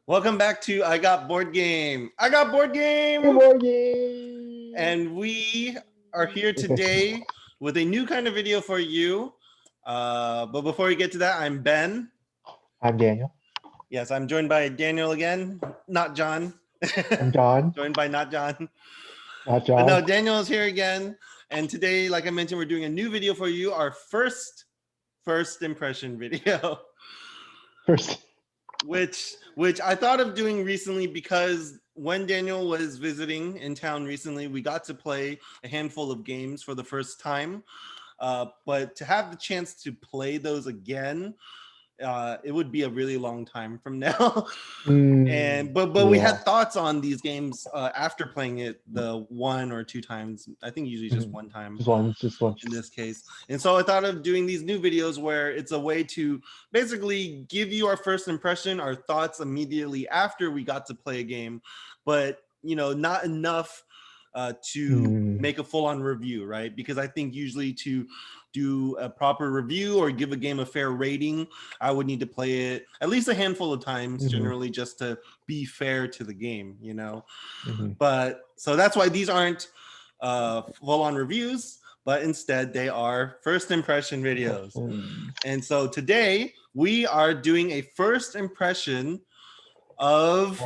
Welcome back to I Got Board Game. I Got Board Game! Board game! And we are here today with a new kind of video for you. But before we get to that, I'm Ben. I'm Daniel. Yes, I'm joined by Daniel again, not John. I'm John. Joined by not John. Not John. But no, Daniel is here again. And today, like I mentioned, we're doing a new video for you, our first impression video. First. Which I thought of doing recently because when Daniel was visiting in town recently, we got to play a handful of games for the first time. But to have the chance to play those again, it would be a really long time from now. But we had thoughts on these games after playing it the one or two times. I think usually just one time. Just once. In this case. And so I thought of doing these new videos where it's a way to basically give you our first impression, our thoughts immediately after we got to play a game, but not enough to make a full-on review, right? Because I think usually to do a proper review or give a game a fair rating, I would need to play it at least a handful of times, generally, just to be fair to the game, But so that's why these aren't full-on reviews, but instead they are first impression videos. And so today we are doing a first impression of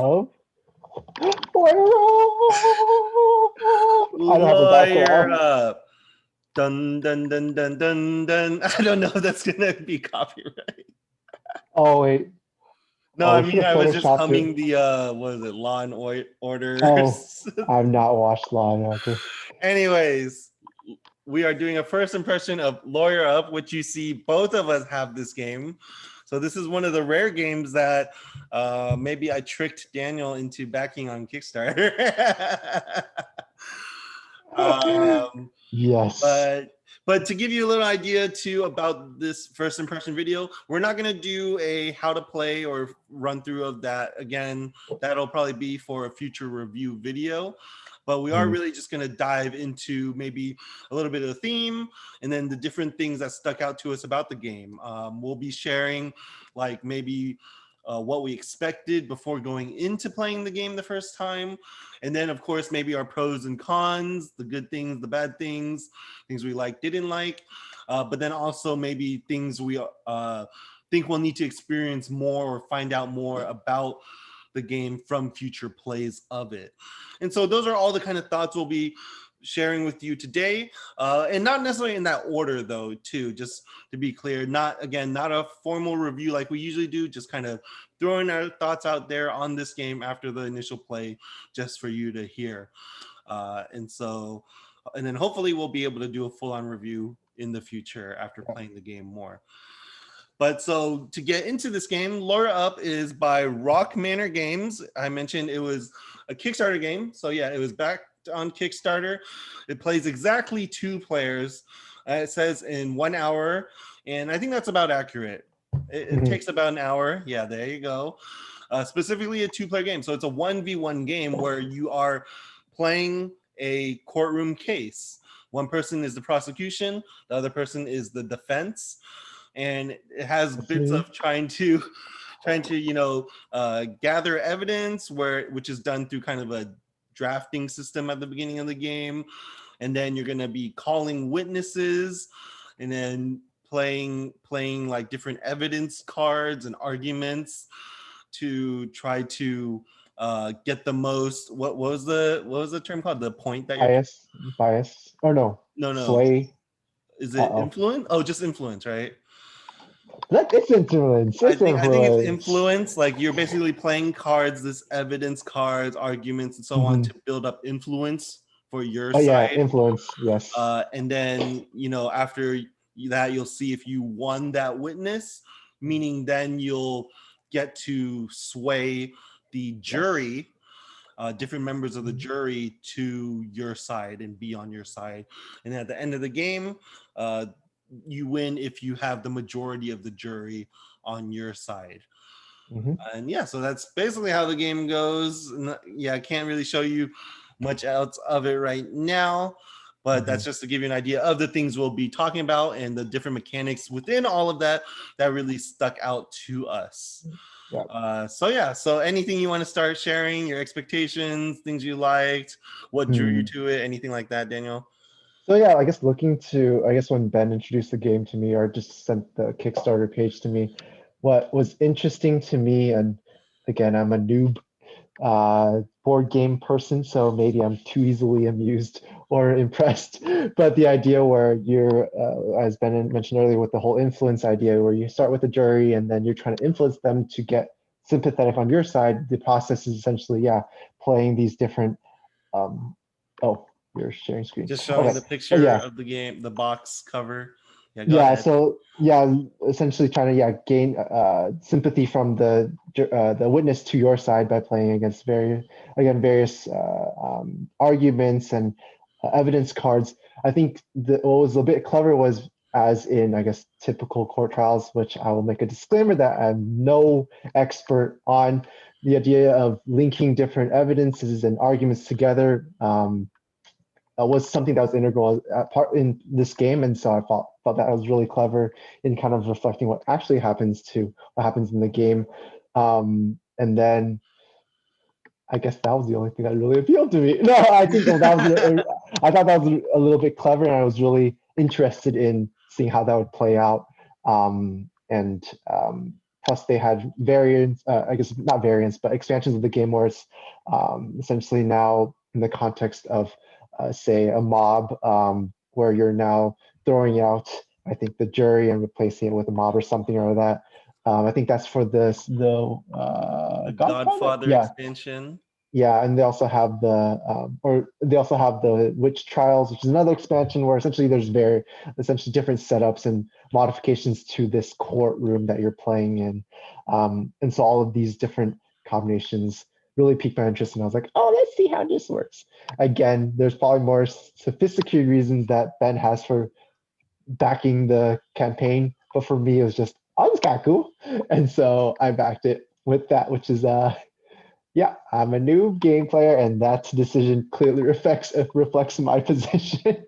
Lawyer Up. Dun dun dun dun dun dun. I don't know if that's gonna be copyright. Oh wait. No, I mean I was just humming the what is it, Law and Order. Oh, I've not watched Law and Order. Anyways, we are doing a first impression of Lawyer Up, which you see both of us have this game. So this is one of the rare games that maybe I tricked Daniel into backing on Kickstarter. Yes. But to give you a little idea too about this first impression video, we're not going to do a how to play or run through of that again. That'll probably be for a future review video. But we are really just going to dive into maybe a little bit of the theme and then the different things that stuck out to us about the game. We'll be sharing like maybe what we expected before going into playing the game the first time. And then, of course, maybe our pros and cons, the good things, the bad things, things we liked, didn't like. But then also maybe things we think we'll need to experience more or find out more about the game from future plays of it. And so those are all the kind of thoughts we'll be sharing with you today, and not necessarily in that order though, too, just to be clear, not a formal review like we usually do, just kind of throwing our thoughts out there on this game after the initial play, just for you to hear. And then hopefully we'll be able to do a full-on review in the future after playing the game more. But so to get into this game, Lawyer Up is by Rock Manor Games. I mentioned it was a Kickstarter game. So yeah, it was backed on Kickstarter. It plays exactly 2 players. It says in 1 hour. And I think that's about accurate. It takes about an hour. Yeah, there you go. Specifically a 2-player game. So it's a 1v1 game where you are playing a courtroom case. One person is the prosecution. The other person is the defense. And it has bits of trying to gather evidence, which is done through kind of a drafting system at the beginning of the game, and then you're going to be calling witnesses and then playing like different evidence cards and arguments to try to get the most. What was the term called? The point that bias or no sway. Is it influence? Oh, just influence, right? It's influence. I think it's influence. Like you're basically playing cards, this evidence cards, arguments, and so on to build up influence for your side. Yeah, influence. Yes. And then after that, you'll see if you won that witness, meaning then you'll get to sway the jury, different members of the jury to your side and be on your side. And at the end of the game, you win if you have the majority of the jury on your side. And yeah, so that's basically how the game goes. Yeah, I can't really show you much else of it right now, But that's just to give you an idea of the things we'll be talking about and the different mechanics within all of that that really stuck out to us. Yeah. So anything you want to start sharing, your expectations, things you liked, what drew you to it, anything like that, Daniel? So yeah, I guess when Ben introduced the game to me or just sent the Kickstarter page to me, what was interesting to me, and again, I'm a noob board game person, so maybe I'm too easily amused or impressed. But the idea where you're, as Ben mentioned earlier, with the whole influence idea, where you start with a jury and then you're trying to influence them to get sympathetic on your side. The process is essentially, playing these different. Oh, you're sharing screen. Just showing Okay. the picture of the game, the box cover. Yeah, go ahead. So essentially trying to gain sympathy from the witness to your side by playing against various arguments and evidence cards. I think what was a bit clever was, as in I guess typical court trials, which I will make a disclaimer that I'm no expert on, the idea of linking different evidences and arguments together. Was something that was integral part in this game, and so I thought that was really clever in kind of reflecting what actually happens in the game. And then I guess that was the only thing that really appealed to me. No, I think I thought that was a little bit clever, and I was really interested in seeing how that would play out. Plus, they had variants, I guess not variants, but expansions of the game where it's essentially now in the context of say a mob, where you're now throwing out, I think, the jury and replacing it with a mob or something or that. I think that's for the Godfather expansion. Yeah, and they also have the witch trials, which is another expansion where essentially there's essentially different setups and modifications to this courtroom that you're playing in, and so all of these different combinations really piqued my interest, and I was like, oh, let's see how this works. Again, there's probably more sophisticated reasons that Ben has for backing the campaign, but for me, it was just, oh, this kind of cool, and so I backed it with that, which is I'm a new game player, and that decision clearly reflects my position.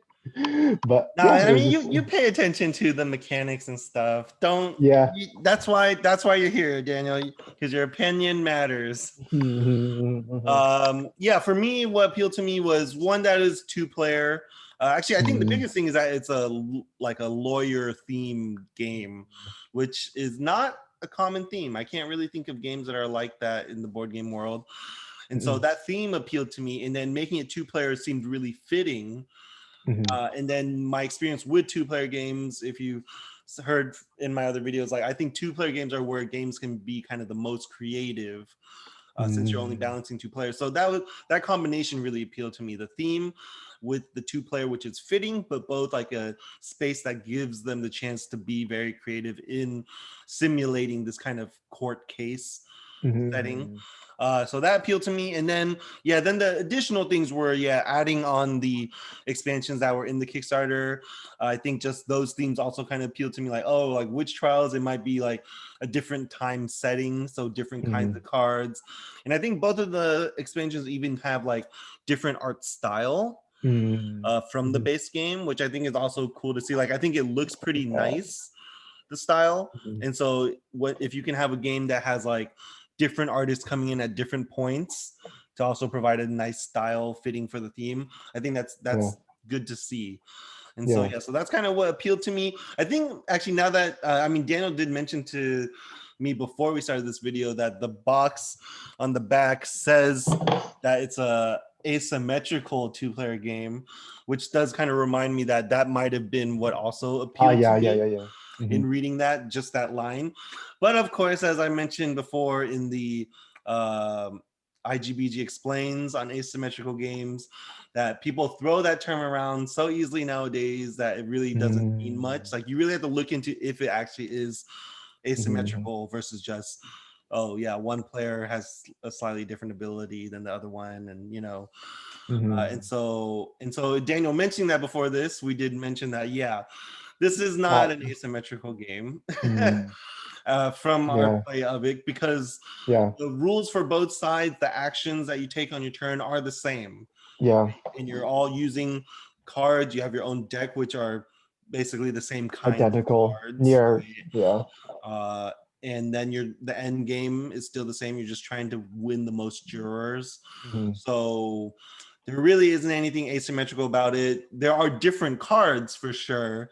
But no, I mean, you pay attention to the mechanics and stuff. That's why you're here, Daniel, because your opinion matters. For me, what appealed to me was one that is 2-player. Actually, I think the biggest thing is that it's a lawyer themed game, which is not a common theme. I can't really think of games that are like that in the board game world. And so that theme appealed to me, and then making it 2-player seemed really fitting. And then my experience with 2-player games, if you heard in my other videos, I think 2-player games are where games can be kind of the most creative, since you're only balancing 2 players. So that combination really appealed to me. The theme with the 2-player, which is fitting, but both like a space that gives them the chance to be very creative in simulating this kind of court case setting. So that appealed to me. And then the additional things were adding on the expansions that were in the Kickstarter. I think just those themes also kind of appealed to me, like witch trials, it might be like a different time setting, so different kinds of cards. And I think both of the expansions even have like different art style from the base game, which I think is also cool to see. Like, I think it looks pretty nice, the style. And so what if you can have a game that has like different artists coming in at different points to also provide a nice style fitting for the theme, I think that's good to see. And so that's kind of what appealed to me. I think actually, now that Daniel did mention to me before we started this video that the box on the back says that it's a asymmetrical 2-player game, which does kind of remind me that might have been what also appealed to me in reading just that line. But of course, as I mentioned before in the IGBG Explains on asymmetrical games, that people throw that term around so easily nowadays that it really doesn't mean much. Like, you really have to look into if it actually is asymmetrical versus just, one player has a slightly different ability than the other one, and and so Daniel mentioning that before this, we did mention that this is not an asymmetrical game from our play of it, because the rules for both sides, the actions that you take on your turn, are the same. And you're all using cards. You have your own deck, which are basically the same kind Identical, of cards. near, right? yeah. And then the end game is still the same. You're just trying to win the most jurors. Mhm. So there really isn't anything asymmetrical about it. There are different cards for sure.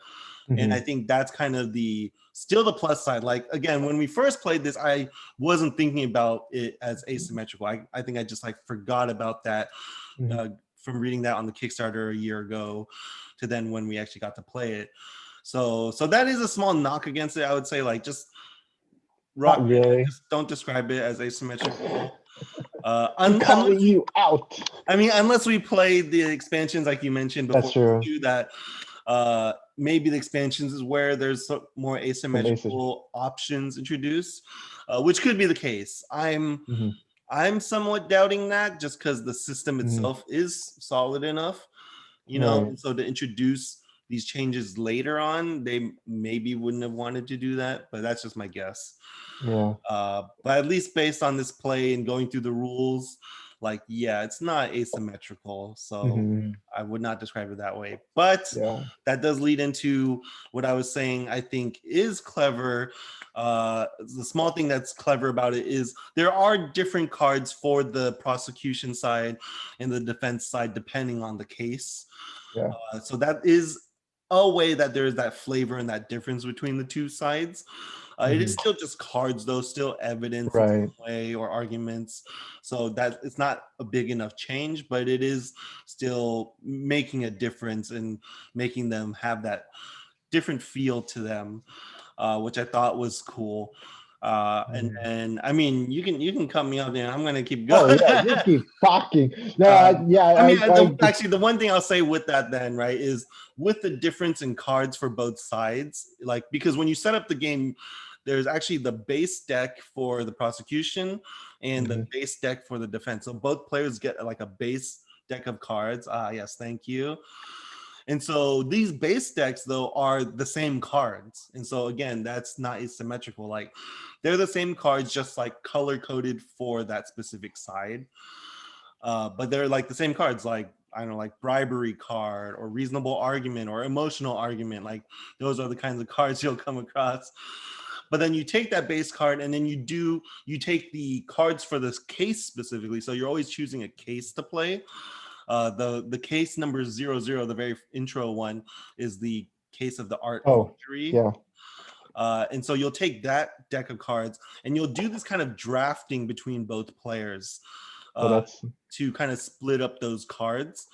And I Mhm. think that's kind of still the plus side. Like, again, when we first played this, I wasn't thinking about it as asymmetrical. I think I just like forgot about that Mhm. from reading that on the Kickstarter a year ago to then when we actually got to play it. So that is a small knock against it. I would say, like, just rock Not with it. really. Just don't describe it as asymmetrical. I'm Unless calling you out. I mean, unless we play the expansions like you mentioned That's before, true. too, that maybe the expansions is where there's more Some aces. asymmetrical options introduced, which could be the case. Mhm. I'm somewhat doubting that just because the system Mhm. itself is solid enough, Right. and so to introduce these changes later on, they maybe wouldn't have wanted to do that, but that's just my guess. Yeah. But at least based on this play and going through the rules, like, yeah, it's not asymmetrical. So Mhm. I would not describe it that way. But Yeah. that does lead into what I was saying, I think is clever. The small thing that's clever about it is there are different cards for the prosecution side and the defense side, depending on the case. Yeah. So that is a way that there is that flavor and that difference between the two sides. It is Mhm. still just cards, though, still evidence in Right. some way or arguments. So that it's not a big enough change, but it is still making a difference and making them have that different feel to them, which I thought was cool. And Mhm. then, I mean, you can cut me off there. I'm gonna keep Oh going. yeah, you keep talking. No, Um, yeah, I mean, I just actually, the one thing I'll say with that then, right, is with the difference in cards for both sides, like, because when you set up the game, there's actually the base deck for the prosecution and the Mhm. base deck for the defense. So both players get like a base deck of cards. Ah, yes, thank you. And so these base decks, though, are the same cards. And so, again, that's not asymmetrical. Like, they're the same cards, just like color coded for that specific side. But they're like the same cards, like, I don't know, like bribery card or reasonable argument or emotional argument. Like, those are the kinds of cards you'll come across. But then you take that base card and then you take the cards for this case specifically. So you're always choosing a case to play. The case number 00, the very intro one, is the case of the art of Oh, injury. yeah. And so you'll take that deck of cards and you'll do this kind of drafting between both players Oh, uh, that's to kind of split up those cards.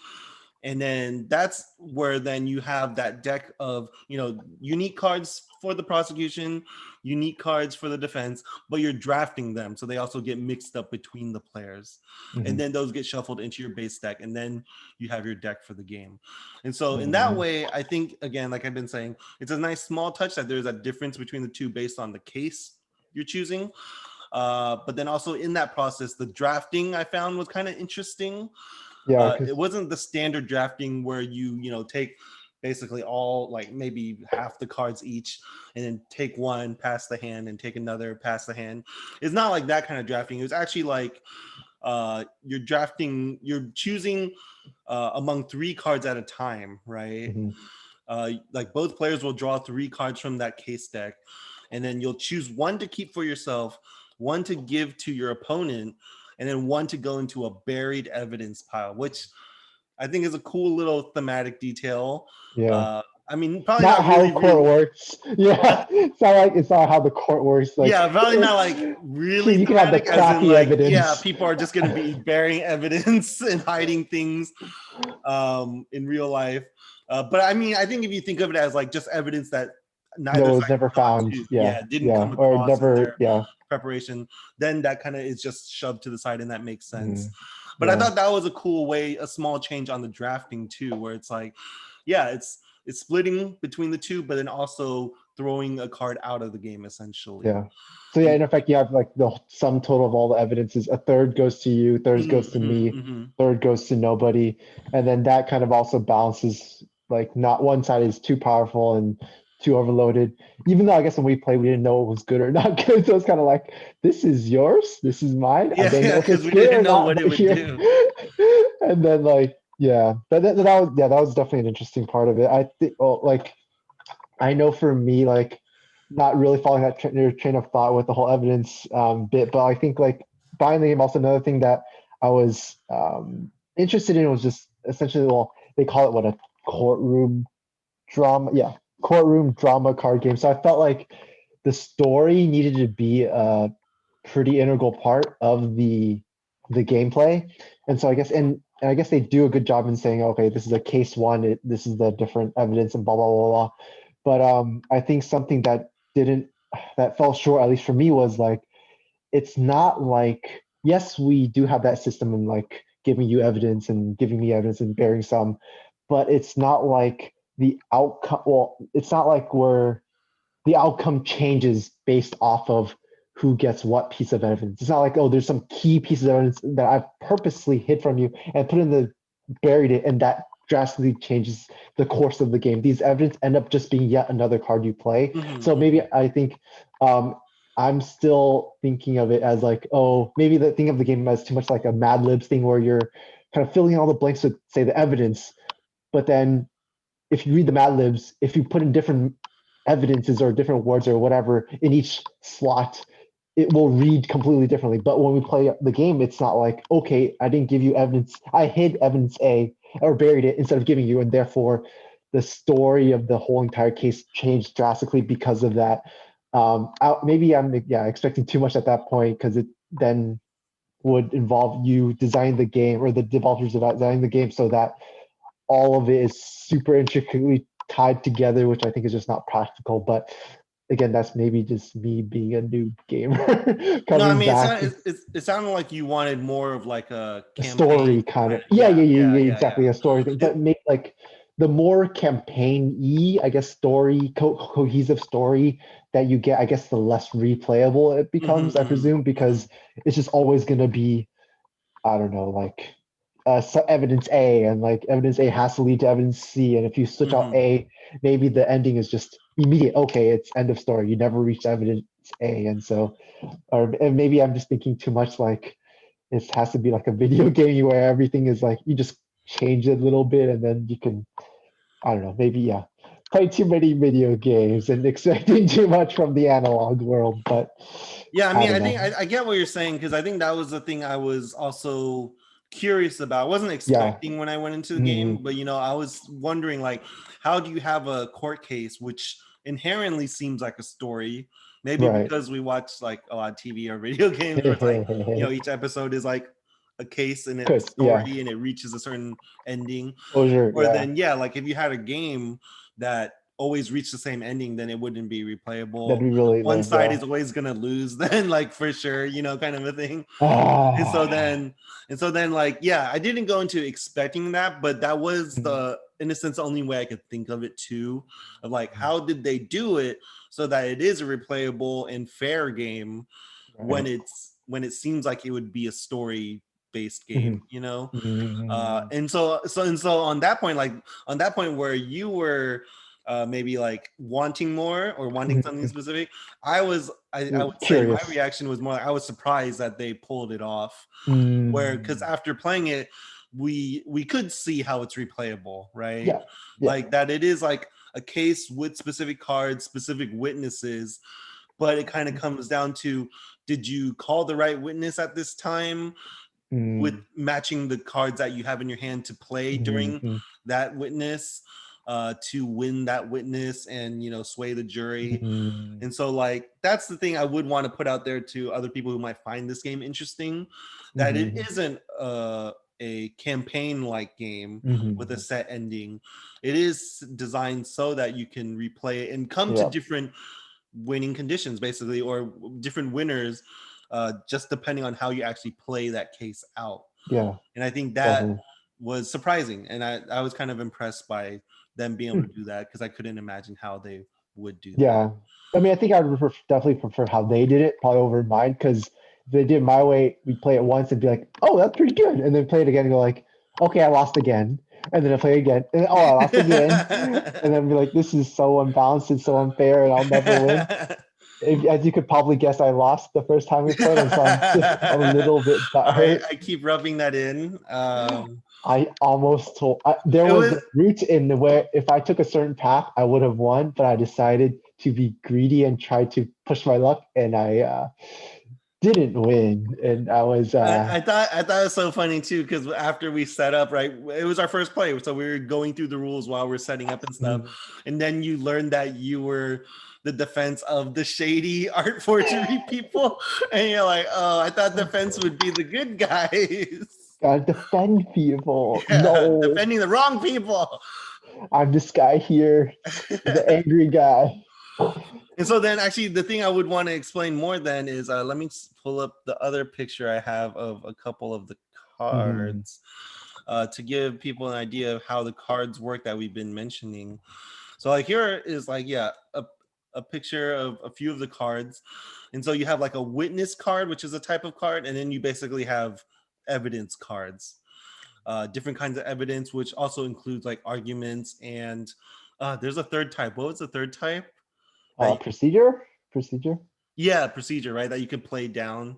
And then that's where then you have that deck of, unique cards for the prosecution, unique cards for the defense, but you're drafting them. So they also get mixed up between the players. And mhm. then those get shuffled into your base deck. And then you have your deck for the game. And so in that Mhm. way, I think, again, like I've been saying, it's a nice small touch that there's a difference between the two based on the case you're choosing. But then also in that process, the drafting I found was kind of interesting. Yeah, It because wasn't the standard drafting where you take basically all, like, maybe half the cards each and then take one, pass the hand, and take another, pass the hand. It's not like that kind of drafting. It was actually like you're choosing among three cards at a time, right? Like, both players will draw three cards from that case deck, and then you'll choose one to keep for yourself, one to give to your opponent, and then one to go into a buried evidence pile, which I think is a cool little thematic detail. yeah, I mean, probably not not how really court real. works. Yeah, it's not how the court works. Like, Yeah, probably not like so really you can have the thematic, as in, crappy like, yeah, evidence. people are just going to be burying evidence and hiding things in real life. But I mean, I think if you think of it as like just evidence that That neither was side never thought found. to, Yeah, yeah, didn't yeah, come or across in never. their Yeah. preparation, then that kind of is just shoved to the side, and that makes sense. Mhm. But I Yeah. thought that was a cool way, a small change on the drafting too, where it's like, yeah, it's splitting between the two, but then also throwing a card out of the game essentially. Yeah. So yeah, And in effect, you have like the sum total of all the evidences. A third goes to you, third mhm, goes to mhm, me, mhm. third goes to nobody, and then that kind of also balances. Like, not one side is too powerful and too overloaded. Even though I guess when we played, we didn't know what was good or not good. So it's kind of like, this is yours, this is mine. I Yeah, don't yeah, know if because it's we good didn't or know not, what it but would here. do. And then like Yeah, but that was definitely an interesting part of it. I think, well, like, I know for me, like, not really following that train of thought with the whole evidence bit, but I think like buying the game. Also, another thing that I was interested in was just essentially, well, they call it what, a courtroom drama, yeah, courtroom drama card game. So I felt like the story needed to be a pretty integral part of the gameplay. And so I guess and I guess they do a good job in saying, okay, this is a case one, this is the different evidence and blah blah blah blah. But I think something that fell short, at least for me, was like, it's not like, yes, we do have that system and like giving you evidence and giving me evidence and bearing some, but it's not like the outcome. Well, it's not like where the outcome changes based off of who gets what piece of evidence. It's not like, oh, there's some key pieces of evidence that I've purposely hid from you and put in the buried it, and that drastically changes the course of the game. These evidence end up just being yet another card you play. So maybe I think I'm still thinking of it as like, oh, maybe the think of the game as too much like a Mad Libs thing where you're kind of filling all the blanks with, say, the evidence, but then if you read the Mad Libs, if you put in different evidences or different words or whatever in each slot, it will read completely differently. But when we play the game, it's not like, okay, I didn't give you evidence, I hid evidence A or buried it instead of giving you, and therefore the story of the whole entire case changed drastically because of that. Maybe I'm expecting too much at that point, because it then would involve you designing the game, or the developers designing the game, so that all of it is super intricately tied together, which I think is just not practical. But again, that's maybe just me being a new gamer No, I coming mean, back. it sounded like you wanted more of like a A campaign story kind of, yeah, yeah, yeah, yeah. exactly, a story thing, but make like the more campaign-y, I guess, story, cohesive story that you get, I guess the less replayable it becomes, I presume, because it's just always going to be, I don't know, like evidence A, and like evidence A has to lead to evidence C, and if you switch out A, maybe the ending is just immediate. Okay, it's end of story. You never reached evidence A, and so, and maybe I'm just thinking too much. Like, it has to be like a video game where everything is like, you just change it a little bit, and then you can, I don't know, maybe play too many video games and expecting too much from the analog world. But Yeah, I I mean, don't I think know. I get what you're saying, because I think that was the thing I was also curious about. I wasn't Yeah. expecting when I went into the Mm, game, but I was wondering, like, how do you have a court case which inherently seems like a story? Maybe right. because we watch like a lot of TV or video games where it's like, each episode is like a case and it's a Good. Yeah. story and it reaches a certain ending. Closure. Or Yeah. then, yeah, like if you had a game that always reached the same ending, then it wouldn't be replayable. That'd be really One lame. side Yeah. is always gonna lose, then, like, for sure, kind of a thing. And so Ah. then, like, yeah, I didn't go into expecting that, but that was Mm, the, in a sense, the only way I could think of it too, of like, how did they do it so that it is a replayable and fair game when right. it seems like it would be a story based Mhm, game, mhm, and so on that point, like on that point where you were maybe like wanting more or wanting something mhm. specific, I would say my Curious. reaction was more like I was surprised that they pulled it off, where, because Mm, after playing it, we could see how it's replayable, right? yeah. Yeah. Like that it is like a case with specific cards, specific witnesses, but it kind of comes down to, did you call the right witness at this time with Mm, matching the cards that you have in your hand to play during mhm, that witness, to win that witness and sway the jury. mhm, And so, like, that's the thing I would want to put out there to other people who might find this game interesting, that it mhm, isn't a campaign like game with a mhm. set ending. It is designed so that you can replay it and come to Yeah. different winning conditions, basically, or different winners, just depending on how you actually play that case out. Yeah. And I think that Definitely. was surprising, and I was kind of impressed by them being able Hmm. to do that, because I couldn't imagine how they would do that. Yeah. I mean, I think I would definitely prefer how they did it, probably over mine, because if they did it my way, we'd play it once and be like, oh, that's pretty good. And then play it again and go like, okay, I lost again. And then I play again. And oh, I lost again. And then be like, this is so unbalanced and so unfair, and I'll never win. As you could probably guess, I lost the first time we played, and so I'm just a little bit butthurt. I keep rubbing that in. I almost told there It was was a route in where if I took a certain path, I would have won, but I decided to be greedy and try to push my luck, and I didn't win, and I was I thought it was so funny too, because after we set up, right, it was our first play, so we were going through the rules while we're setting up and stuff, Mhm. and then you learned that you were the defense of the shady art forgery people, and you're like, oh, I thought defense would be the good guys. Gotta defend people. Yeah, No, defending the wrong people. I'm this guy here, the angry guy. And so then actually the thing I would want to explain more then is let me pull up the other picture I have of a couple of the Mhm. cards to give people an idea of how the cards work that we've been mentioning. So like here is like, yeah, a picture of a few of the cards. And so you have like a witness card, which is a type of card. And then you basically have evidence cards, different kinds of evidence, which also includes like arguments. And there's a third type. What was the third type? That Procedure. Yeah, procedure, right? That you can play down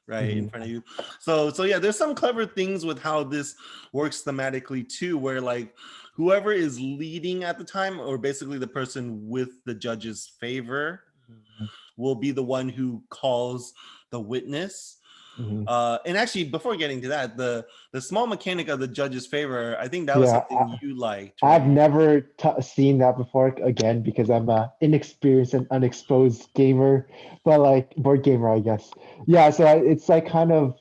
right in Mhm. front of you. So yeah, there's some clever things with how this works thematically too, where like whoever is leading at the time, or basically the person with the judge's favor, Mhm. will be the one who calls the witness. Mhm. And actually, before getting to that, the small mechanic of the judge's favor, I think that was Yeah, something you liked, I've right? never seen that before again because I'm a inexperienced and unexposed gamer, but like board gamer, I guess. Yeah, so it's like kind of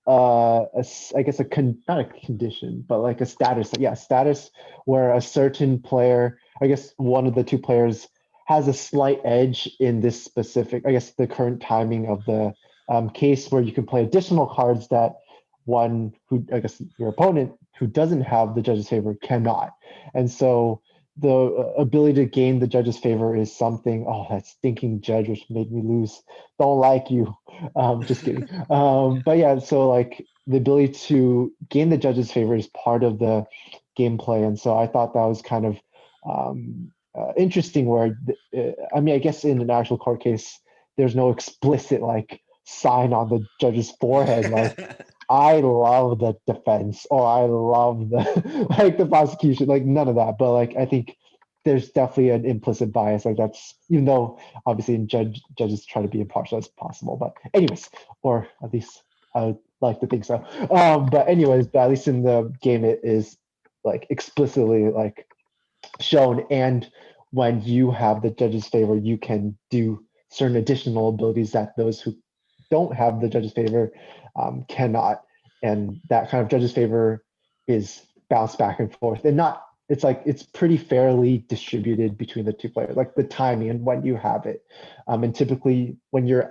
I guess not a condition, but like a status. Yeah, status where a certain player, I guess one of the two players has a slight edge in this specific, I guess the current timing of the case where you can play additional cards that one who, I guess your opponent who doesn't have the judge's favor cannot. And so the ability to gain the judge's favor is something. Oh, that stinking judge, which made me lose. Don't like you. Just kidding. But yeah, so like the ability to gain the judge's favor is part of the gameplay, and so I thought that was kind of interesting. Where I mean, I guess in an actual court case, there's no explicit like sign on the judge's forehead, like I love the defense or I love the like the prosecution, like none of that. But like I think there's definitely an implicit bias. Like that's even though obviously in judges try to be impartial as possible. But anyways, or at least I would like to think so. But anyways, but at least in the game it is like explicitly like shown, and when you have the judge's favor, you can do certain additional abilities that those who don't have the judge's favor cannot, and that kind of judge's favor is bounced back and forth, and not it's like it's pretty fairly distributed between the two players, like the timing and when you have it, and typically when you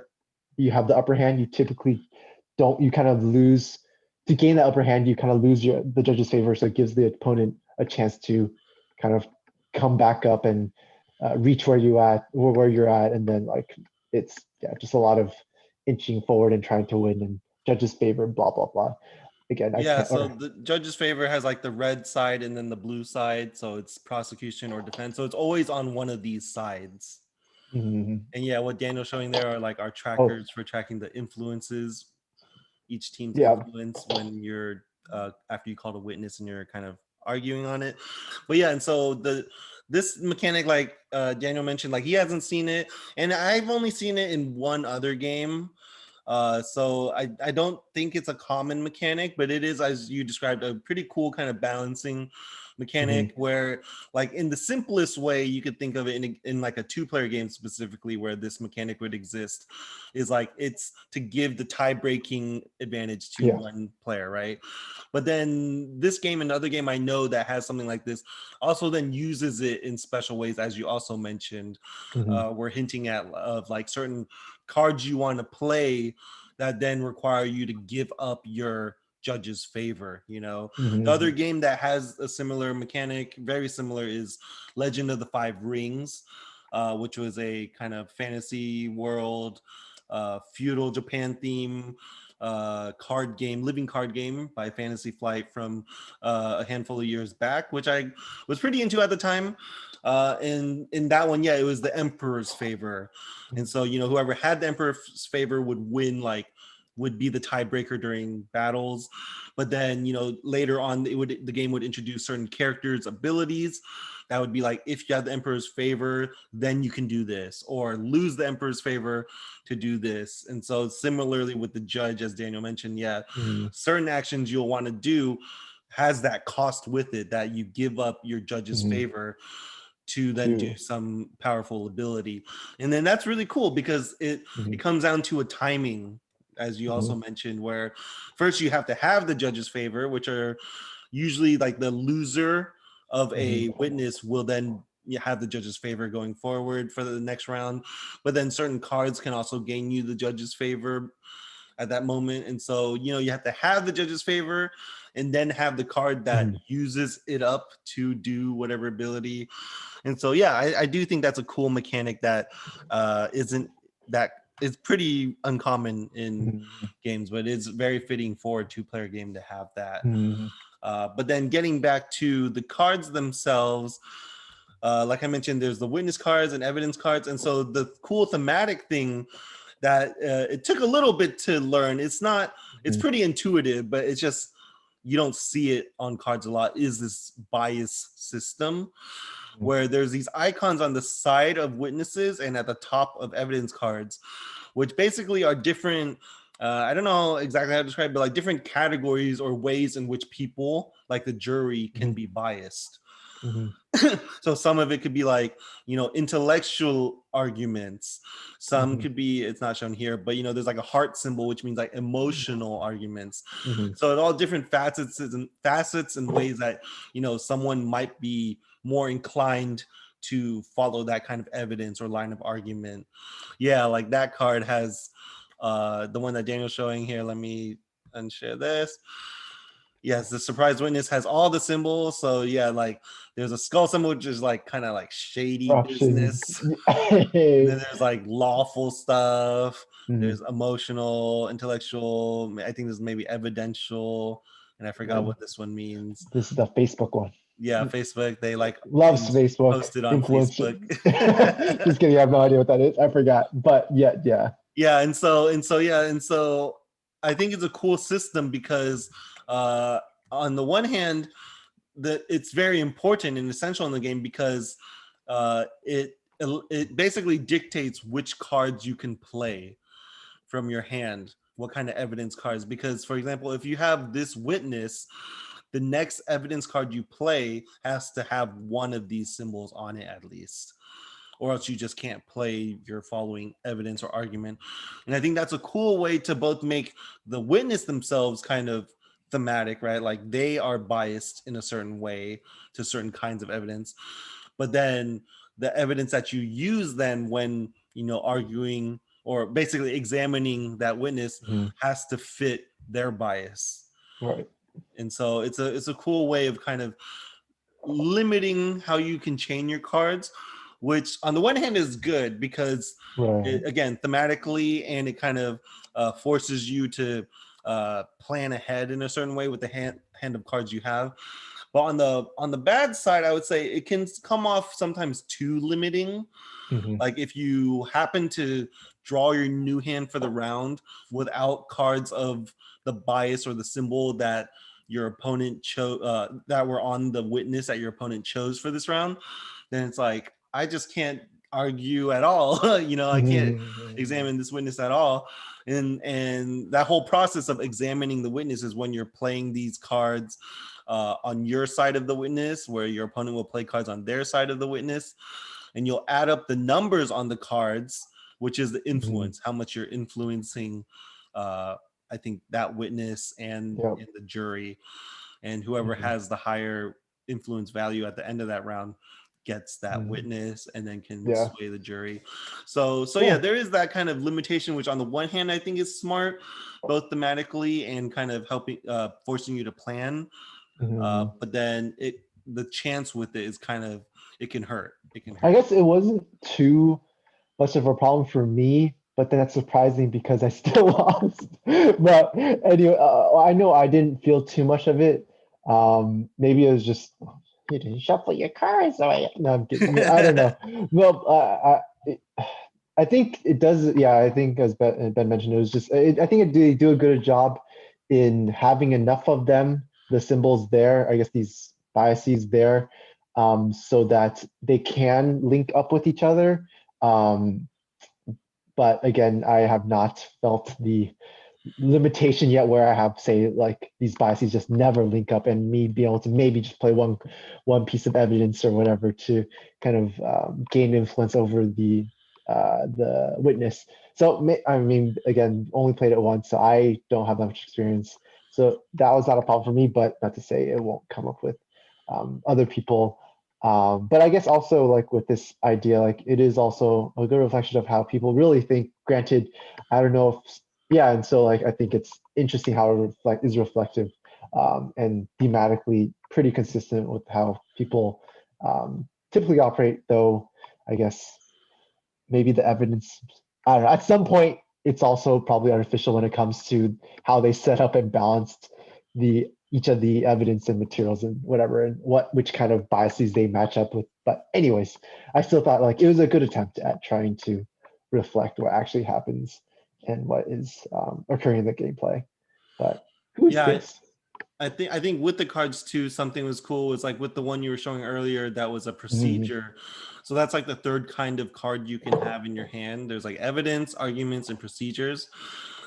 have the upper hand, you typically don't you kind of lose to gain the upper hand, you kind of lose the judge's favor, so it gives the opponent a chance to kind of come back up and reach where you're at, and then like it's yeah, just a lot of inching forward and trying to win and judge's favor, blah blah blah. Again, I Yeah, can't. so Or, the judge's favor has like the red side and then the blue side. So it's prosecution or defense. So it's always on one of these sides. mm, And yeah, what Daniel's showing there are like our oh trackers for tracking the influences, each team's yeah, influence when you're after you call a witness and you're kind of arguing on it. But yeah, and so this mechanic, like Daniel mentioned, like he hasn't seen it, and I've only seen it in one other game. So I don't think it's a common mechanic, but it is, as you described, a pretty cool kind of balancing mhm, mechanic where like in the simplest way you could think of it in like a two-player game specifically where this mechanic would exist is like it's to give the tie-breaking advantage to yeah, one player, right? But then this game, another game I know that has something like this, also then uses it in special ways, as you also mentioned. mhm, We're hinting at of like certain cards you want to play that then require you to give up your judge's favor. The other mhm, game that has a similar mechanic, very similar, is Legend of the Five Rings, which was a kind of fantasy world, feudal Japan theme card game, living card game by Fantasy Flight from a handful of years back, which I was pretty into at the time. And in that one, yeah, it was the Emperor's favor, and mhm, so whoever had the Emperor's favor would win like would be the tiebreaker during battles. But then, later on, the game would introduce certain characters' abilities that would be like, if you have the Emperor's favor, then you can do this, or lose the Emperor's favor to do this. And so similarly with the judge, as Daniel mentioned, certain actions you'll want to do has that cost with it, that you give up your judge's favor to then do some powerful ability. And then that's really cool because it comes down to a timing, as you also mentioned, where first you have to have the judge's favor, which are usually like the loser of a witness will then have the judge's favor going forward for the next round. But then certain cards can also gain you the judge's favor at that moment. And so, you have to have the judge's favor and then have the card that uses it up to do whatever ability. And so, I do think that's a cool mechanic that is pretty uncommon in games, but it's very fitting for a 2-player game to have that. But then getting back to the cards themselves, like I mentioned, there's the witness cards and evidence cards. And so the cool thematic thing that it took a little bit to learn, it's pretty intuitive, but it's just, you don't see it on cards a lot, is this bias system where there's these icons on the side of witnesses and at the top of evidence cards, which basically are different. I don't know exactly how to describe it, but like different categories or ways in which people, like the jury, can be biased. So some of it could be like, intellectual arguments. Some could be, it's not shown here, but there's like a heart symbol, which means like emotional arguments. So it's all different facets and ways that, someone might be more inclined to follow that kind of evidence or line of argument. Like that card has the one that Daniel's showing here. Let me unshare this. Yes, the surprise witness has all the symbols. So like there's a skull symbol, which is like kind of like shady business. And then there's like lawful stuff. There's emotional, intellectual. I think there's maybe evidential, and I forgot what this one means. This is the Facebook one. Yeah, Facebook. They like loves Facebook. Posted on Facebook. Just kidding. I have no idea what that is. I forgot. But yeah. And so I think it's a cool system because on the one hand, it's very important and essential in the game because it basically dictates which cards you can play from your hand, what kind of evidence cards. Because, for example, if you have this witness, the next evidence card you play has to have one of these symbols on it at least, or else you just can't play your following evidence or argument. And I think that's a cool way to both make the witness themselves kind of thematic, right? Like they are biased in a certain way to certain kinds of evidence, but then the evidence that you use then when, arguing or basically examining that witness has to fit their bias. Right. And so it's a cool way of kind of limiting how you can chain your cards, which on the one hand is good because again, thematically, and it kind of forces you to plan ahead in a certain way with the hand of cards you have. But on the bad side, I would say it can come off sometimes too limiting. Like if you happen to draw your new hand for the round without cards of the bias or the symbol that your opponent chose, that were on the witness that your opponent chose for this round, then it's like, I just can't argue at all. I can't examine this witness at all. And that whole process of examining the witness is when you're playing these cards on your side of the witness, where your opponent will play cards on their side of the witness, and you'll add up the numbers on the cards, which is the influence, how much you're influencing I think that witness and the jury, and whoever has the higher influence value at the end of that round gets that witness and then can sway the jury. So there is that kind of limitation, which on the one hand I think is smart, both thematically and kind of helping forcing you to plan. But then the chance with it is kind of, it can hurt. I guess it wasn't too much of a problem for me, but then that's surprising because I still lost. But anyway, I know I didn't feel too much of it. Maybe it was just, you didn't shuffle your cards. No, I'm kidding. I don't know. Well, I think it does. Yeah, I think as Ben mentioned, it was just. I think they do a good job in having enough of them, the symbols there. I guess these biases there, so that they can link up with each other. Um, but again, I have not felt the limitation yet where I have, say, like these biases just never link up, and me be able to maybe just play one piece of evidence or whatever to kind of gain influence over the witness. So I mean, again, only played it once, so I don't have that much experience. So that was not a problem for me, but not to say it won't come up with other people. But I guess also like with this idea, like it is also a good reflection of how people really think. Granted, I don't know if yeah, and so like I think it's interesting how it is reflective and thematically pretty consistent with how people typically operate. Though I guess maybe the evidence, I don't know. At some point, it's also probably artificial when it comes to how they set up and balanced the each of the evidence and materials and whatever, and which kind of biases they match up with. But anyways, I still thought like it was a good attempt at trying to reflect what actually happens and what is occurring in the gameplay. But who is Yeah, this? I think with the cards too, something was cool was like with the one you were showing earlier that was a Mhm. procedure. So that's like the third kind of card you can have in your hand. There's like evidence, arguments, and procedures.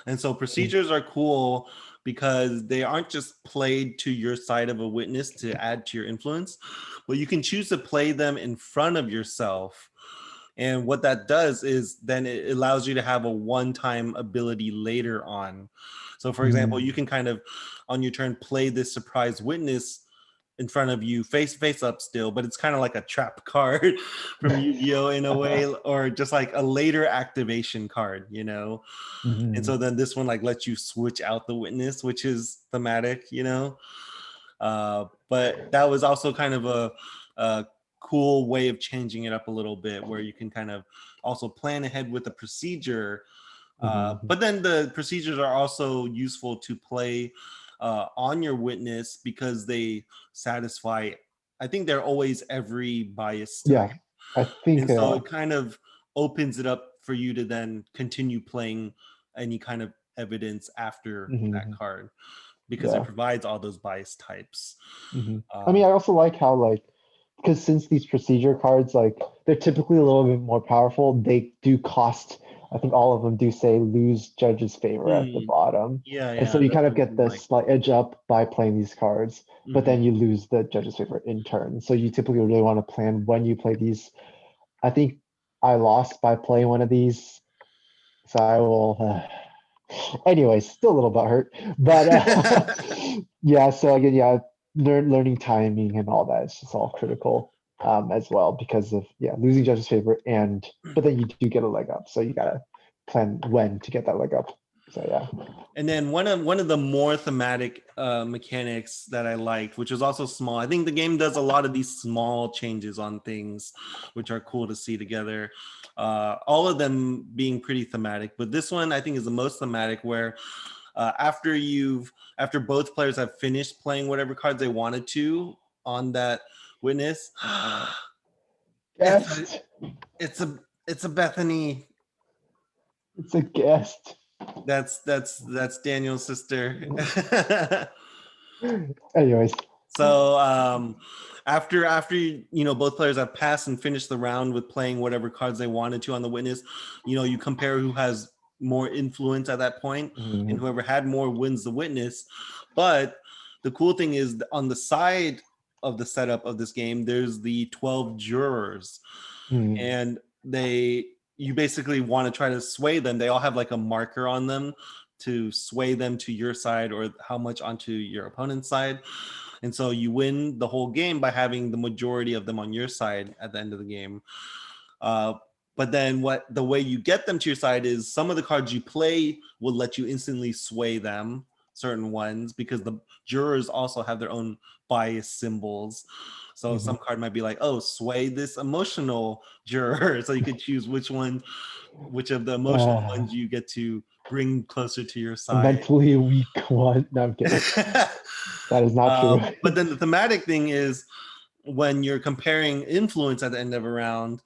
And so procedures are cool because they aren't just played to your side of a witness to add to your influence, but you can choose to play them in front of yourself. And what that does is then it allows you to have a one-time ability later on. So for example, you can kind of on your turn play this surprise witness in front of you face up still, but it's kind of like a trap card from Yu-Gi-Oh in a way, or just like a later activation card, you know. And so Mhm. then this one like lets you switch out the witness, which is thematic, you know. But that was also kind of a cool way of changing it up a little bit, where you can kind of also plan ahead with a procedure. Mhm. But then the procedures are also useful to play on your witness because they satisfy. I think they're always every bias Yeah, type, I think and so it kind of opens it up for you to then continue playing any kind of evidence after that mhm. card because it Yeah. provides all those bias types. I mean, Um, I also like how like because since these procedure cards like they're typically a little bit more powerful, they do cost. I think all of them do say lose judge's favor at the hmm, bottom, yeah, and so yeah, you that's kind of get something the like. slight edge up by playing these cards, but Mhm. then you lose the judge's favor in turn. So you typically really want to plan when you play these. I think I lost by playing one of these, so I will. Anyways, still a little bit hurt, but yeah. So again, yeah, learning timing and all that is just all critical as well because of yeah losing judge's favor and but then you do get a leg up, so you gotta plan when to get that leg up. So yeah. And then one of the more thematic mechanics that I liked, which was also small. I think the game does a lot of these small changes on things, which are cool to see together. All of them being pretty thematic, but this one I think is the most thematic. Where after both players have finished playing whatever cards they wanted to on that witness, it's a Guest. it's a it's a Bethany. It's a guest. That's Daniel's sister. Anyways. So after both players have passed and finished the round with playing whatever cards they wanted to on the witness, you compare who has more influence at that point, and Mhm. whoever had more wins the witness. But the cool thing is on the side of the setup of this game, there's the 12 jurors, Mhm. and you basically want to try to sway them. They all have like a marker on them to sway them to your side or how much onto your opponent's side. And so you win the whole game by having the majority of them on your side at the end of the game. Uh, but then the way you get them to your side is some of the cards you play will let you instantly sway them, certain ones, because the jurors also have their own bias symbols. So some Mhm. card might be like, oh, sway this emotional juror. So you could choose which of the emotional Uh, ones you get to bring closer to your the side. mentally weak one. No, I'm kidding. That is not true. But then the thematic thing is when you're comparing influence at the end of a round,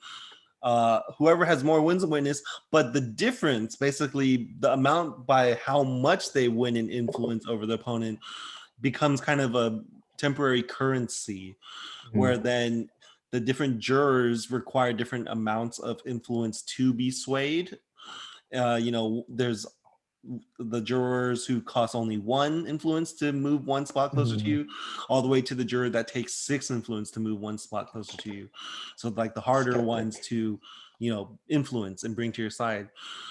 whoever has more wins a witness, but the difference, basically the amount by how much they win in influence over the opponent, becomes kind of a temporary currency, where then the different jurors require different amounts of influence to be swayed. There's the jurors who cost only 1 influence to move 1 spot closer to you, all the way to the juror that takes 6 influence to move 1 spot closer to you. So like the harder ones to influence and bring to your side.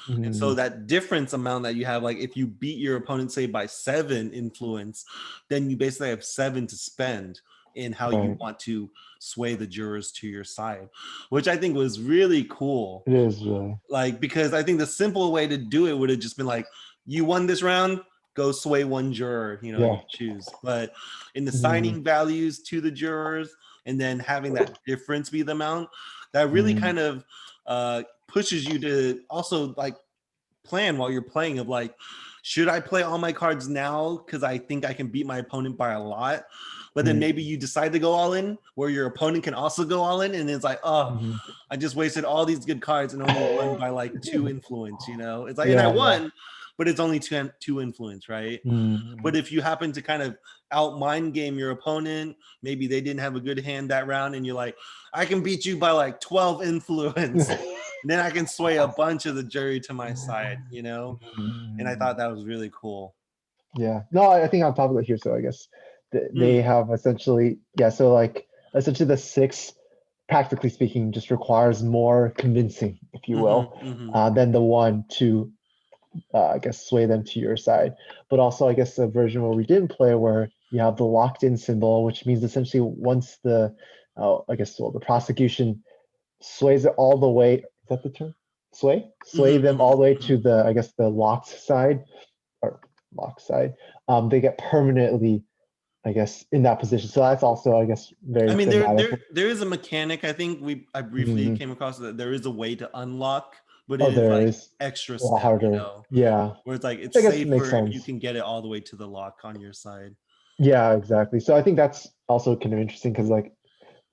And so that difference amount that you have, like if you beat your opponent say by 7 influence, then you basically have 7 to spend in how you want to sway the jurors to your side, which I think was really cool. It is really. Like, because I think the simple way to do it would have just been like, you won this round, go sway 1 juror, you choose. But in the assigning values to the jurors and then having that difference be the amount, that really kind of pushes you to also like plan while you're playing of like, should I play all my cards now because I think I can beat my opponent by a lot? But then maybe you decide to go all in where your opponent can also go all in, and it's like, oh, I just wasted all these good cards and only won by like 2 influence, It's like, and I won, but it's only 2 influence, right? But if you happen to kind of out mind game your opponent, maybe they didn't have a good hand that round, and you're like, I can beat you by like 12 influence. And then I can sway a bunch of the jury to my side, And I thought that was really cool. Yeah. No, I think on top of it here, so I guess they have essentially, so like essentially the 6, practically speaking, just requires more convincing, if you will, than the 1 to, I guess, sway them to your side. But also, I guess, the version where we didn't play, where you have the locked in symbol, which means essentially once the, the prosecution sways it all the way, is that the term? Sway them all the way to the, I guess, the locked side, they get permanently, I guess, in that position. So that's also, I guess, very. I mean, there is a mechanic. I think I briefly came across that there is a way to unlock, but it is like extra step, harder. Yeah. Where it's like it's safer if you can get it all the way to the lock on your side. Yeah, exactly. So I think that's also kind of interesting because like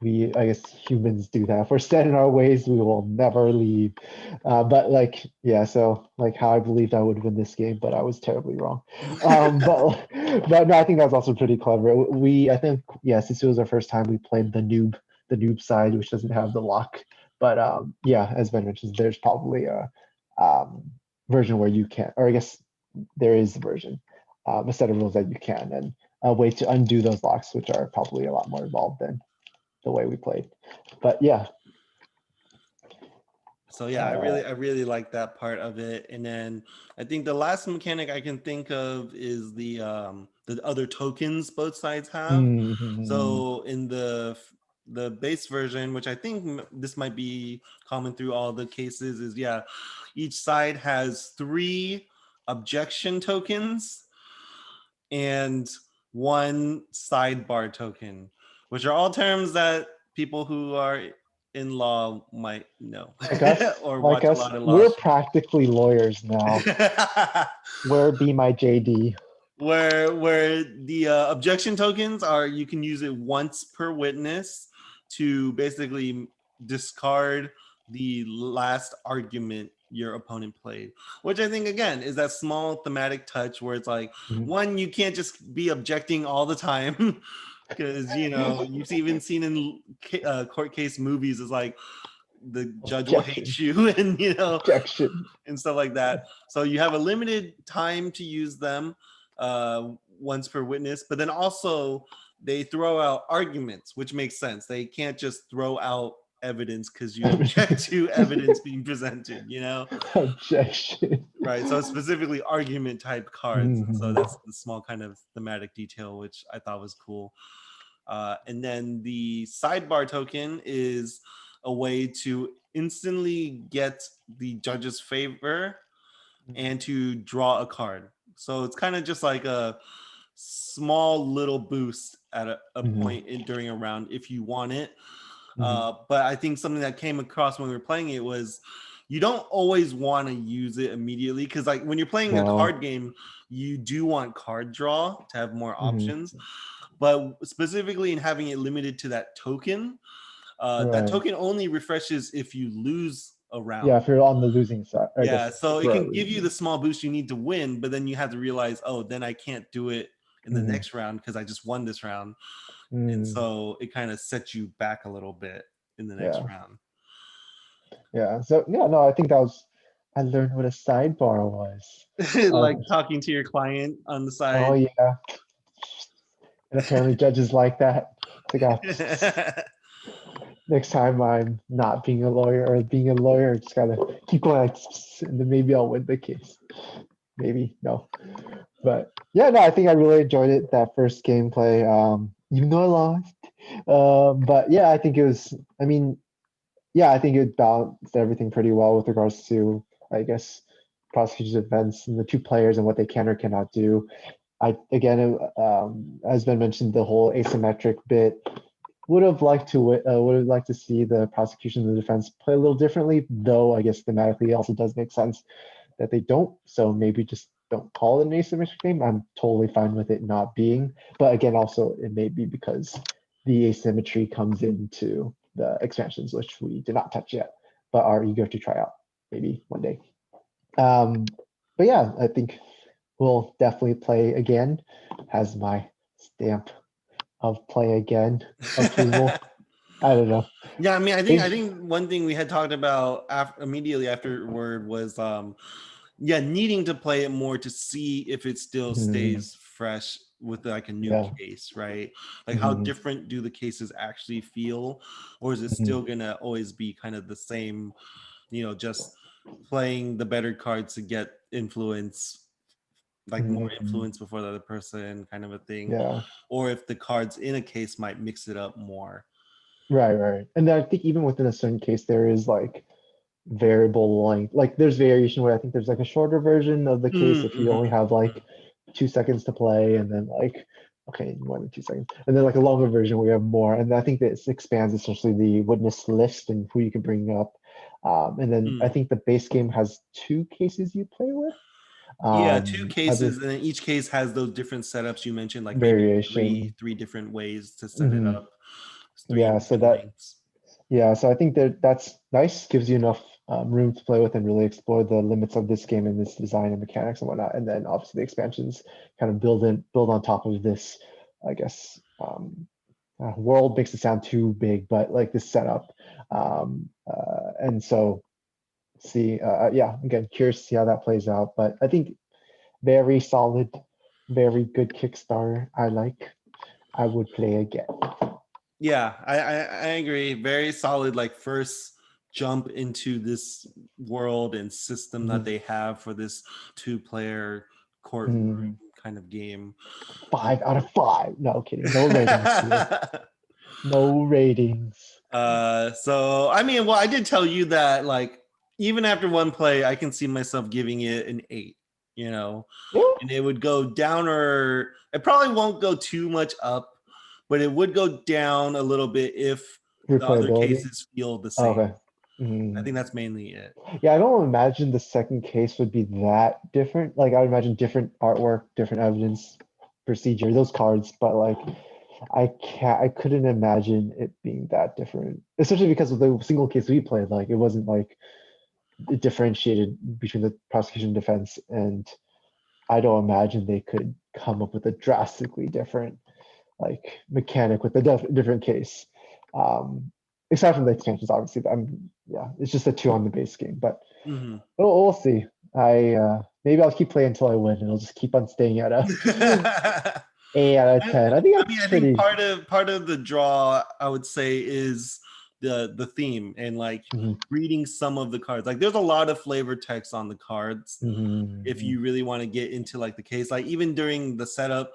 I guess humans do that. If we're set in our ways, we will never leave. But like, so like how I believed I would win this game, but I was terribly wrong. But no, I think that's also pretty clever. I think, since it was our first time, we played the noob side, which doesn't have the lock. But as Ben mentioned, there's probably a version where you can, or I guess there is a version, a set of rules that you can, and a way to undo those locks, which are probably a lot more involved than the way we played. But so I really like that part of it. And then I think the last mechanic I can think of is the other tokens both sides have. So in the base version, which I think this might be common through all the cases, is each side has 3 objection tokens and 1 sidebar token, which are all terms that people who are in law might know. Like us, or watch a lot of law. We're practically lawyers now. Where be my JD? Where the objection tokens are, you can use it once per witness to basically discard the last argument your opponent played, which I think again is that small thematic touch where it's like, one, you can't just be objecting all the time because you've even seen in court case movies is like the judge will hate you and objection and stuff like that. So you have a limited time to use them once per witness, but then also they throw out arguments, which makes sense. They can't just throw out evidence because you object to evidence being presented, Objection. Right. So specifically argument type cards. So that's the small kind of thematic detail, which I thought was cool. And then the sidebar token is a way to instantly get the judge's favor and to draw a card. So it's kind of just like a small little boost at a point during a round if you want it. But I think something that came across when we were playing it was you don't always want to use it immediately because like when you're playing a card game, you do want card draw to have more options. But specifically in having it limited to that token, That Right. token only refreshes if you lose a round. Yeah, if you're on the losing side. I Yeah, guess, so it can temporarily. give you the small boost you need to win, but then you have to realize, oh, then I can't do it in the next round because I just won this round. And so it kind of sets you back a little bit in the next round. Yeah. So yeah, no, I think I learned what a sidebar was. Like talking to your client on the side. Oh yeah. And apparently judges like that. It's like, next time I'm not being a lawyer or being a lawyer, I just gotta keep going like, and then maybe I'll win the case. Maybe, no. But yeah, no, I think I really enjoyed it, that first gameplay. Even though I lost. But yeah, I think it was, I mean, yeah, I think it balanced everything pretty well with regards to, I guess, prosecution defense and the two players and what they can or cannot do. I again, as Ben mentioned, the whole asymmetric bit would have liked to see the prosecution and the defense play a little differently, though I guess thematically it also does make sense that they don't. So maybe just don't call it an asymmetric game. I'm totally fine with it not being. But again, also it may be because the asymmetry comes into the expansions, which we did not touch yet, but are eager to try out maybe one day. But yeah, I think we'll definitely play again. Has my stamp of play again approval. I don't know. Yeah, I mean, I think one thing we had talked about immediately afterward was needing to play it more to see if it still stays fresh with like a new case, right? Like how different do the cases actually feel, or is it still gonna always be kind of the same, just playing the better cards to get influence, like more influence before the other person, kind of a thing. Yeah. Or if the cards in a case might mix it up more. Right. And then I think even within a certain case, there is like variable length. Like there's variation where I think there's like a shorter version of the case if you only have like 2 seconds to play, and then like, okay, more than 2 seconds. And then like a longer version where you have more. And I think this expands essentially the witness list and who you can bring up. And then I think the base game has 2 cases you play with. Yeah, 2 cases, and then each case has those different setups you mentioned, like maybe variation. three different ways to set it up. Yeah, so I think that's nice, gives you enough room to play with and really explore the limits of this game and this design and mechanics and whatnot. And then obviously the expansions kind of build on top of this, I guess. World makes it sound too big, but like this setup. And so again, curious to see how that plays out. But I think very solid, very good Kickstarter. I would play again. Yeah, I agree. Very solid, like first jump into this world and system that they have for this 2-player courtroom kind of game. 5 out of 5. No kidding. No ratings. No ratings. So I mean, well, I did tell you that like even after one play, I can see myself giving it an 8. And it would go down, or it probably won't go too much up, but it would go down a little bit if the other cases feel the same. Okay. I think that's mainly it. Yeah, I don't imagine the second case would be that different. Like I would imagine different artwork, different evidence, procedure, those cards, but like I couldn't imagine it being that different. Especially because of the single case we played, like it wasn't like it differentiated between the prosecution and defense, and I don't imagine they could come up with a drastically different like mechanic with a different case. Aside from the expansions, obviously, it's just a 2 on the base game, but we'll see. Maybe I'll keep playing until I win, and I'll just keep on staying at a 8 out of 10. I think part of the draw, I would say, is the theme and like reading some of the cards. Like there's a lot of flavor text on the cards. If you really want to get into like the case, like even during the setup,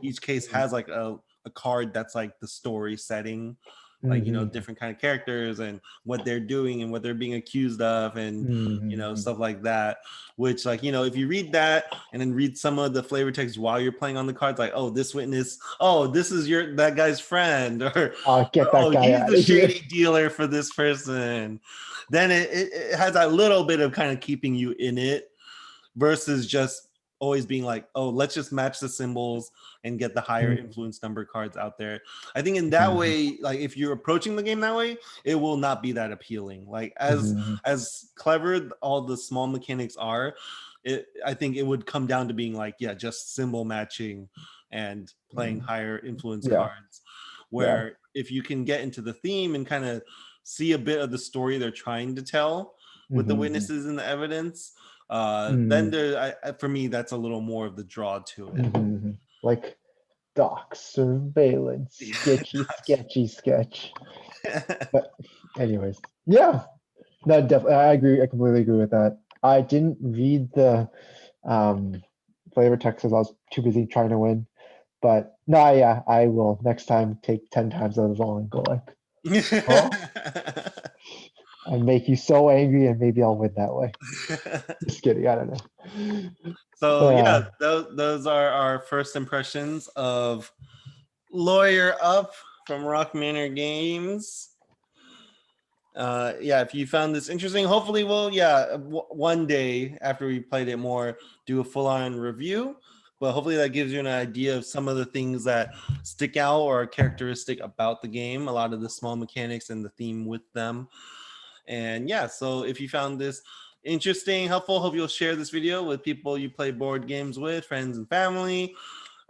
each case has like a card that's like the story setting, like different kind of characters and what they're doing and what they're being accused of, and stuff like that, which like if you read that and then read some of the flavor text while you're playing on the cards, like, oh, this witness, oh, this is that guy's friend, or get that guy he's out the of here. shady dealer for this person, then it has a little bit of kind of keeping you in it versus just always being like, oh, let's just match the symbols and get the higher Mhm. influence number cards out there. I think in that way, like if you're approaching the game that way, it will not be that appealing. Like Mhm. as clever all the small mechanics are, I think it would come down to being like, yeah, just symbol matching and playing higher influence Yeah, cards. yeah. Where if you can get into the theme and kind of see a bit of the story they're trying to tell with the Mhm. witnesses and the evidence, then Mhm. for me, that's a little more of the draw to it. Mhm. Like doc surveillance, sketchy, sketchy, sketch. But anyways, yeah, no, definitely, I agree. I completely agree with that. I didn't read the um flavor text because I was too busy trying to win. But no, yeah, I will next time take 10 times as long and go like, oh, and make you so angry, and maybe I'll win that way. Just kidding. I don't know. So yeah, those are our first impressions of Lawyer Up from Rock Manor Games. Yeah, if you found this interesting, hopefully we'll one day after we played it more do a full-on review. But hopefully that gives you an idea of some of the things that stick out or are characteristic about the game, a lot of the small mechanics and the theme with them. And yeah, so if you found this interesting, helpful, hope you'll share this video with people you play board games with, friends and family.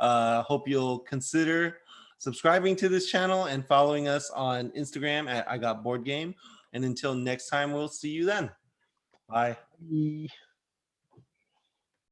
Hope you'll consider subscribing to this channel and following us on Instagram at I Got Board Game. And until next time, we'll see you then. Bye. Bye.